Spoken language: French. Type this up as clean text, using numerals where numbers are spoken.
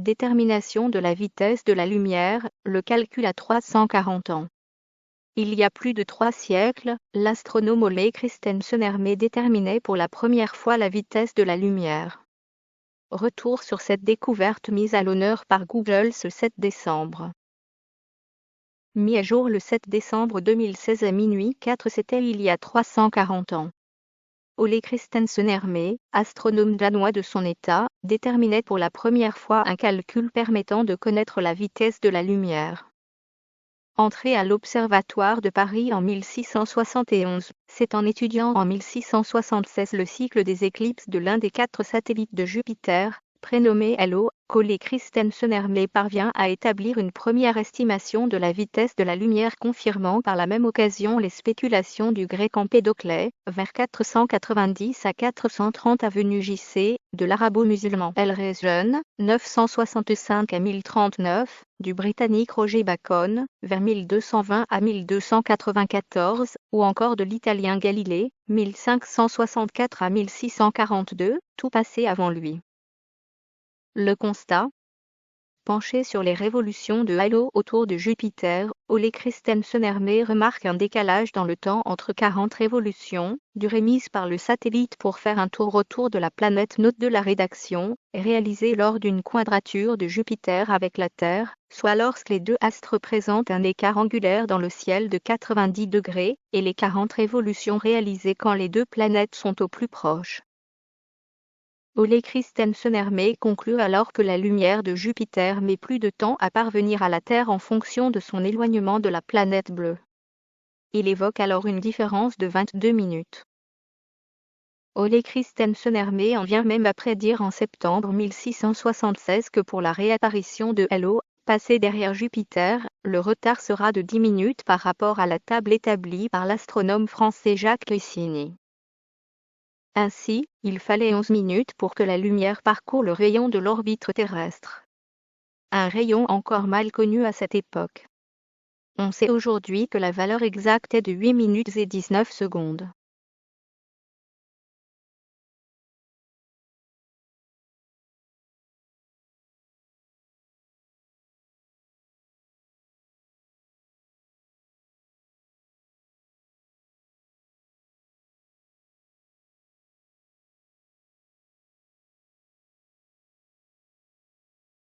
Détermination de la vitesse de la lumière, le calcul à 340 ans. Il y a plus de 3 siècles, l'astronome Ole Christensen Hermé déterminait pour la première fois la vitesse de la lumière. Retour sur cette découverte mise à l'honneur par Google ce 7 décembre. Mis à jour le 7 décembre 2016 à minuit 4, c'était il y a 340 ans. Ole Christensen Hermé, astronome danois de son état, déterminait pour la première fois un calcul permettant de connaître la vitesse de la lumière. Entré à l'Observatoire de Paris en 1671, c'est en étudiant en 1676 le cycle des éclipses de l'un des 4 satellites de Jupiter, prénommé Hello, qu'Ole Christensen Hermé parvient à établir une première estimation de la vitesse de la lumière, confirmant par la même occasion les spéculations du grec Empédocle, vers 490 à 430 avenue JC, de l'arabo-musulman El-Rezhen, 965 à 1039, du britannique Roger Bacon, vers 1220 à 1294, ou encore de l'italien Galilée, 1564 à 1642, tout passé avant lui. Le constat. Penché sur les révolutions de Halo autour de Jupiter, Ole Christensen Hermé remarque un décalage dans le temps entre 40 révolutions, durée mise par le satellite pour faire un tour autour de la planète. Note de la rédaction, réalisée lors d'une quadrature de Jupiter avec la Terre, soit lorsque les deux astres présentent un écart angulaire dans le ciel de 90 degrés, et les 40 révolutions réalisées quand les deux planètes sont au plus proches. Ole Christensen Hermé conclut alors que la lumière de Jupiter met plus de temps à parvenir à la Terre en fonction de son éloignement de la planète bleue. Il évoque alors une différence de 22 minutes. Ole Christensen Hermé en vient même à prédire en septembre 1676 que pour la réapparition de Hello, passé derrière Jupiter, le retard sera de 10 minutes par rapport à la table établie par l'astronome français Jacques Cassini. Ainsi, il fallait 11 minutes pour que la lumière parcourt le rayon de l'orbite terrestre. Un rayon encore mal connu à cette époque. On sait aujourd'hui que la valeur exacte est de 8 minutes et 19 secondes.